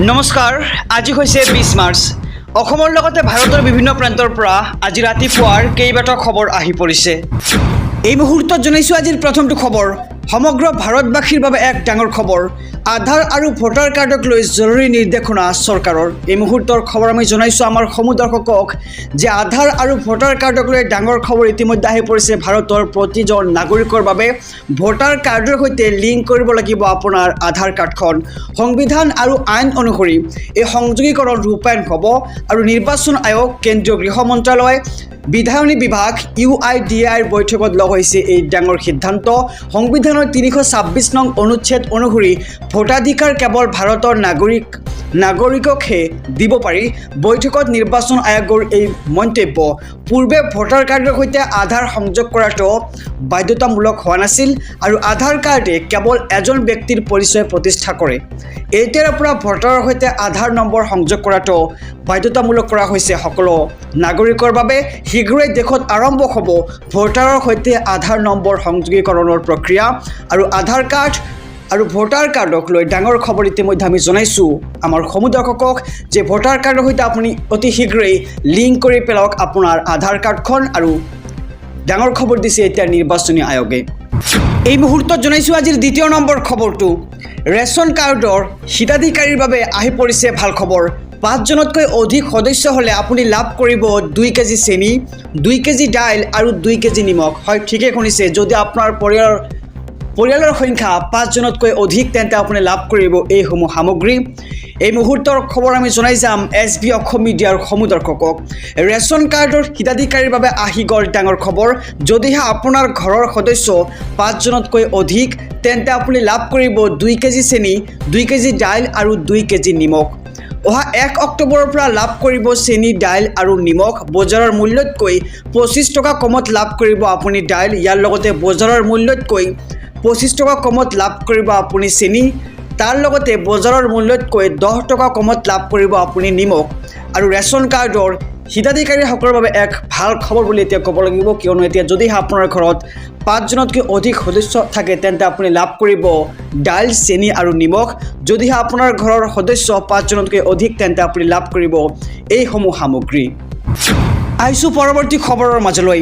নমস্কাৰ আজি হৈছে 20 মাৰ্চ অসমৰ লগতে ভাৰতৰ বিভিন্ন প্ৰান্তৰ পৰা আজি ৰাতিপুৱাৰ কেইবাটা খবৰ আহি পৰিছে এই মুহূৰ্তত জনাইছো আজিৰ প্ৰথমটো খবৰ সমগ্ৰ ভাৰতবাসীৰ বাবে এক ডাঙৰ খবৰ আধাৰ আৰু ভোটাৰ কাৰ্ডক লৈ জৰুৰী নিৰ্দেশনা চৰকাৰৰ এই মুহূৰ্তৰ খবৰ আমি জনাইছো আমাৰ সমুদৰ্শকক যে আধাৰ আৰু ভোটাৰ কাৰ্ডক লৈ ডাঙৰ খবৰ ইতিমধ্যে আহি পৰিছে ভাৰতৰ প্ৰতিজন নাগৰিকৰ বাবে ভোটাৰ কাৰ্ডৰ সৈতে লিংক কৰিব লাগিব আপোনাৰ আধাৰ কাৰ্ডখন সংবিধান আৰু আইন অনুসৰি এই সংযোগীকৰণ ৰূপায়ণ হ'ব আৰু নিৰ্বাচন আয়োগ কেন্দ্ৰীয় গৃহ মন্ত্ৰালয় বিধায়নী বিভাগ UIDAIৰ বৈঠকত লগ হৈছে এই ডাঙৰ সিদ্ধান্ত সংবিধানৰ 326 নং অনুচ্ছেদ অনুসৰি ভোটাধিকাৰ কেৱল ভাৰতৰ নাগৰিককহে দিব পাৰি বৈঠকত নিৰ্বাচন আয়োগৰ এই মন্তব্য পূৰ্বে ভোটাৰ কাৰ্ডৰ সৈতে আধাৰ সংযোগ কৰাটো বাধ্যতামূলক হোৱা নাছিল আৰু আধাৰ কাৰ্ডে কেৱল এজন ব্যক্তিৰ পৰিচয় প্ৰতিষ্ঠা কৰে এতিয়াৰ পৰা ভোটাৰৰ সৈতে আধাৰ নম্বৰ সংযোগ কৰাটো বাধ্যতামূলক কৰা হৈছে সকলো নাগৰিকৰ বাবে শীঘ্ৰেই দেশত আৰম্ভ হ'ব ভোটাৰৰ সৈতে আধাৰ নম্বৰ সংযোগীকৰণৰ প্ৰক্ৰিয়া আৰু আধাৰ কাৰ্ড আৰু ভোটাৰ কাৰ্ডক লৈ ডাঙৰ খবৰ ইতিমধ্যে আমি জনাইছোঁ আমাৰ সমুদৰ্শকক যে ভোটাৰ কাৰ্ডৰ সৈতে আপুনি অতি শীঘ্ৰেই লিংক কৰি পেলাওক আপোনাৰ আধাৰ কাৰ্ডখন আৰু ডাঙৰ খবৰ দিছে এতিয়া নিৰ্বাচনী আয়োগে এই মুহূৰ্তত জনাইছোঁ আজিৰ দ্বিতীয় নম্বৰ খবৰটো ৰেচন কাৰ্ডৰ হিতাধিকাৰীৰ বাবে আহি পৰিছে ভাল খবৰ 5 জনতকৈ অধিক সদস্য হলে আপুনি লাভ কৰিব 2 কেজি চেনি 2 কেজি দাইল আৰু 2 কেজি নিমখ হয় ঠিকই শুনিছে যদি আপোনাৰ পৰিয়ালৰ সংখ্যা 5 জনতকৈ অধিক তেন্তে আপুনি লাভ কৰিব এইসমূহ সামগ্ৰী এই মুহূৰ্তৰ খবৰ আমি জনাই যাম SB অসম মিডিয়াৰ সমুদৰ্শকক ৰেচন কাৰ্ডৰ হিতাধিকাৰীৰ বাবে আহি গ'ল ডাঙৰ খবৰ যদিহে আপোনাৰ ঘৰৰ সদস্য 5 জনতকৈ অধিক তেন্তে আপুনি লাভ কৰিব 2 কেজি চেনি 2 কেজি দাইল আৰু 2 কেজি নিমখ অহা 1 অক্টোবৰৰ পৰা লাভ কৰিব চেনি দাইল আৰু নিমখ বজাৰৰ মূল্যতকৈ 25 টকা কমত লাভ কৰিব আপুনি দাইল ইয়াৰ লগতে বজাৰৰ মূল্যতকৈ 25 টকা কমত লাভ কৰিব আপুনি চেনি তাৰ লগতে বজাৰৰ মূল্যতকৈ 10 টকা কমত লাভ কৰিব আপুনি নিমখ আৰু ৰেচন কাৰ্ডৰ হিতাধিকাৰীসকলৰ বাবে এক ভাল খবৰ বুলি এতিয়া ক'ব লাগিব কিয়নো এতিয়া যদি আপোনাৰ ঘৰত 5 জনতকৈ অধিক সদস্য থাকে তেন্তে আপুনি লাভ কৰিব দাইল চেনি আৰু নিমখ যদিহে আপোনাৰ ঘৰৰ সদস্য 5 জনতকৈ অধিক তেন্তে আপুনি লাভ কৰিব এইসমূহ সামগ্ৰী আহিছোঁ পৰৱৰ্তী খবৰৰ মাজলৈ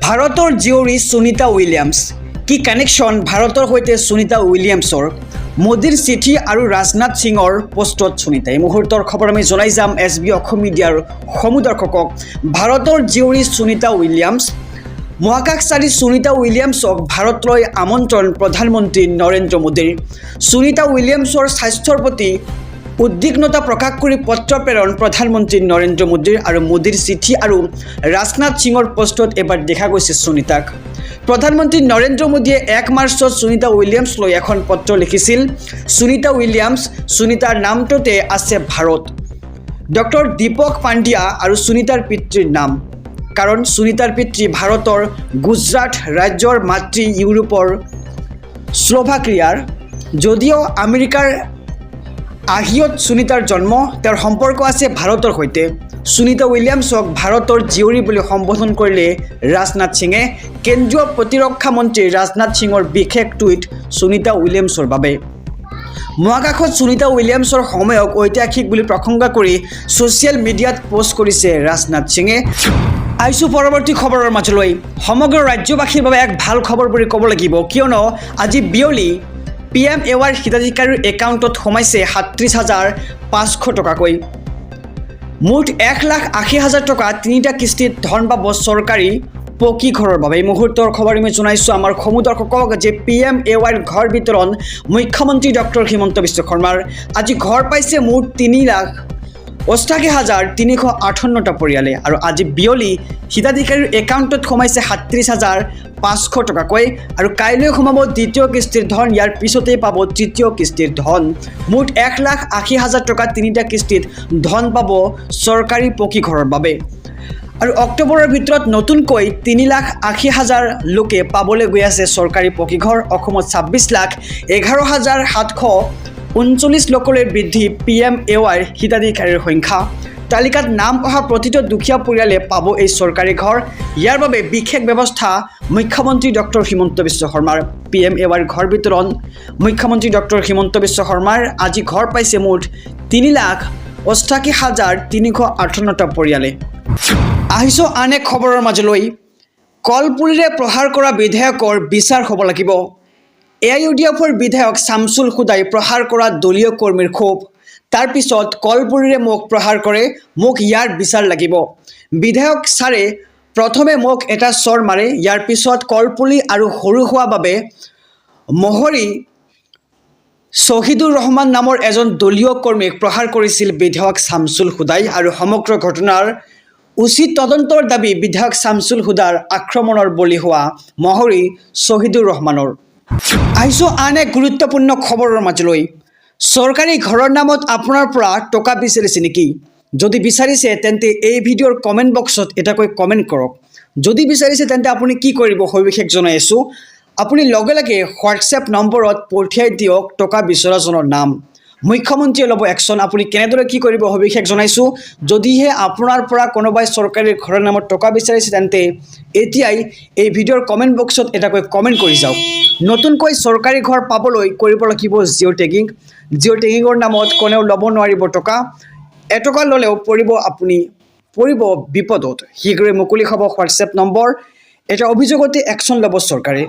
ভাৰতৰ জীয়ৰী সুনিতা উইলিয়ামছ কি কানেকশ্যন ভাৰতৰ সৈতে সুনিতা উইলিয়ামছৰ মোদীৰ চিঠি আৰু ৰাজনাথ সিঙৰ পোষ্টত সুনিতা এই মুহূৰ্তৰ খবৰ আমি জনাই যাম SB অসম মিডিয়াৰ সমুদৰ্শকক ভাৰতৰ জীয়ৰী সুনিতা উইলিয়ামছ মহাকাশচাৰী সুনিতা উইলিয়ামছক ভাৰতলৈ আমন্ত্ৰণ প্ৰধানমন্ত্ৰী নৰেন্দ্ৰ মোদীৰ সুনিতা উইলিয়ামছৰ স্বাস্থ্যৰ প্ৰতি উদ্বিগ্নতা প্ৰকাশ কৰি পত্ৰ প্ৰেৰণ প্ৰধানমন্ত্ৰী নৰেন্দ্ৰ মোদীৰ আৰু মোদীৰ চিঠি আৰু ৰাজনাথ সিঙৰ পোষ্টত এবাৰ দেখা গৈছে সুনিতাক প্ৰধানমন্ত্ৰী নৰেন্দ্ৰ মোদীয়ে 1 মাৰ্চত সুনিতা উইলিয়ামছলৈ এখন পত্ৰ লিখিছিল সুনিতা উইলিয়ামছ সুনিতাৰ নামটোতে আছে ভাৰত ডক্টৰ দীপক পাণ্ডিয়া আৰু সুনিতাৰ পিতৃৰ নাম কাৰণ সুনিতাৰ পিতৃ ভাৰতৰ গুজৰাট ৰাজ্যৰ মাতৃ ইউৰোপৰ স্লোভাকিয়াৰ যদিও আমেৰিকাৰ আহিয়ত সুনিতাৰ জন্ম তেওঁৰ সম্পৰ্ক আছে ভাৰতৰ সৈতে সুনিতা উইলিয়ামছক ভাৰতৰ জীয়ৰী বুলি সম্বোধন কৰিলে ৰাজনাথ সিঙে কেন্দ্ৰীয় প্ৰতিৰক্ষা মন্ত্ৰী ৰাজনাথ সিঙৰ বিশেষ টুইট সুনিতা উইলিয়ামছৰ বাবে মহাকাশত সুনিতা উইলিয়ামছৰ সময়ক ঐতিহাসিক বুলি প্ৰশংসা কৰি ছ'চিয়েল মিডিয়াত পোষ্ট কৰিছে ৰাজনাথ সিঙে আহিছোঁ পৰৱৰ্তী খবৰৰ মাজলৈ সমগ্ৰ ৰাজ্যবাসীৰ বাবে এক ভাল খবৰ বুলি ক'ব লাগিব কিয়নো আজি বিয়লি PMAYৰ হিতাধিকাৰীৰ একাউণ্টত সোমাইছে 37,500 টকাকৈ মুঠ 1,80,000 টকা 3টা কিস্তিত ধন পাব চৰকাৰী পকী ঘৰৰ বাবে এই মুহূৰ্তৰ খবৰ আমি জনাইছোঁ আমাৰ সমুদৰ্শকক যে PMAYৰ ঘৰ বিতৰণ মুখ্যমন্ত্ৰী ডক্টৰ হিমন্ত বিশ্ব শৰ্মাৰ আজি ঘৰ পাইছে মুঠ 3,88,358টা পৰিয়ালে আৰু আজি বিয়লি হিতাধিকাৰীৰ একাউণ্টত সোমাইছে 37,500 টকাকৈ আৰু কাইলৈ সোমাব দ্বিতীয় কিস্তিৰ ধন ইয়াৰ পিছতেই পাব তৃতীয় কিস্তিৰ ধন মুঠ 1,80,000 টকা 3টা কিস্তিত ধন পাব চৰকাৰী পকী ঘৰৰ বাবে আৰু অক্টোবৰৰ ভিতৰত নতুনকৈ 3,80,000 লোকে পাবলৈ গৈ আছে চৰকাৰী পকী ঘৰ অসমত 26,11,739 লোকলৈ বৃদ্ধি PMAYৰ হিতাধিকাৰীৰ সংখ্যা তালিকাত নাম অহা প্ৰতিটো দুখীয়া পৰিয়ালে পাব এই চৰকাৰী ঘৰ ইয়াৰ বাবে বিশেষ ব্যৱস্থা মুখ্যমন্ত্ৰী ডক্টৰ হিমন্ত বিশ্ব শৰ্মাৰ PMAYৰ ঘৰ বিতৰণ মুখ্যমন্ত্ৰী ডক্টৰ হিমন্ত বিশ্ব শৰ্মাৰ আজি ঘৰ পাইছে মুঠ 3,88,358টা পৰিয়ালে। আহিছোঁ আন এক খবৰৰ মাজলৈ। কলপুলিৰে প্ৰহাৰ কৰা বিধায়কৰ বিচাৰ হ'ব লাগিব। AIUDFৰ বিধায়ক শামছুল হুদাই প্ৰহাৰ কৰা দলীয় কৰ্মীৰ ক্ষোভ। তাৰ পিছত কলপুলিৰে মোক প্ৰহাৰ কৰে, মোক ইয়াৰ বিচাৰ লাগিব। বিধায়ক ছাৰে প্ৰথমে মোক এটা চৰ মাৰে, ইয়াৰ পিছত কলপুলি আৰু সৰু হোৱা বাবে মহৰী শ্বহিদুৰ ৰহমান নামৰ এজন দলীয় কৰ্মীক প্ৰহাৰ কৰিছিল বিধায়ক শামছুল হুদাই আৰু সমগ্ৰ ঘটনাৰ উচিত তদন্তৰ দাবী বিধায়ক শামছুল হুদাৰ আক্ৰমণৰ বলি হোৱা মহৰী শ্বহিদুৰ ৰহমানৰ। আহিছোঁ আন এক গুৰুত্বপূৰ্ণ খবৰৰ মাজলৈ। চৰকাৰী ঘৰৰ নামত আপোনাৰ পৰা টকা বিচাৰিছে নেকি? যদি বিচাৰিছে তেন্তে এই ভিডিঅ'ৰ কমেণ্ট বক্সত এটাকৈ কমেণ্ট কৰক। যদি বিচাৰিছে তেন্তে আপুনি কি কৰিব সবিশেষ জনাই আছোঁ। আপুনি লগে লগে হোৱাটছএপ নম্বৰত পঠিয়াই দিয়ক টকা বিচৰাজনৰ নাম। মুখ্যমন্ত্ৰীয়ে ল'ব একশ্যন। আপুনি কেনেদৰে কি কৰিব সবিশেষ জনাইছোঁ। যদিহে আপোনাৰ পৰা কোনোবাই চৰকাৰী ঘৰৰ নামত টকা বিচাৰিছে তেন্তে এতিয়াই এই ভিডিঅ'ৰ কমেণ্ট বক্সত এটাকৈ কমেণ্ট কৰি যাওক। নতুনকৈ চৰকাৰী ঘৰ পাবলৈ কৰিব লাগিব জিঅ' টেগিং। জিঅ' টেগিঙৰ নামত কোনেও ল'ব নোৱাৰিব টকা। এটকা ল'লেও পৰিব বিপদত। শীঘ্ৰে মুকলি হ'ব হোৱাটছএপ নম্বৰ। এটা অভিযোগতে একশ্যন ল'ব চৰকাৰে।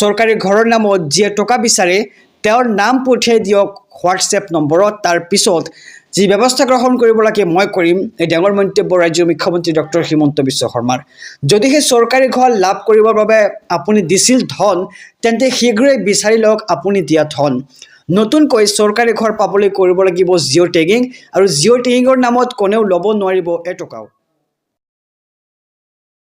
চৰকাৰী ঘৰৰ নামত যিয়ে টকা বিচাৰে তেওঁৰ নাম পঠিয়াই দিয়ক হোৱাটছএপ নম্বৰত। তাৰ পিছত যি ব্যৱস্থা গ্ৰহণ কৰিব লাগে মই কৰিম। এই ডাঙৰ মন্তব্য ৰাজ্যৰ মুখ্যমন্ত্ৰী ডক্টৰ হিমন্ত বিশ্ব শৰ্মাৰ। যদিহে চৰকাৰী ঘৰ লাভ কৰিবৰ বাবে আপুনি দিছিল ধন, তেন্তে শীঘ্ৰেই বিচাৰি লওক আপুনি দিয়া ধন। নতুনকৈ চৰকাৰী ঘৰ পাবলৈ কৰিব লাগিব জিঅ' টেগিং আৰু জিঅ' টেগিঙৰ নামত কোনেও ল'ব নোৱাৰিব এটকাও।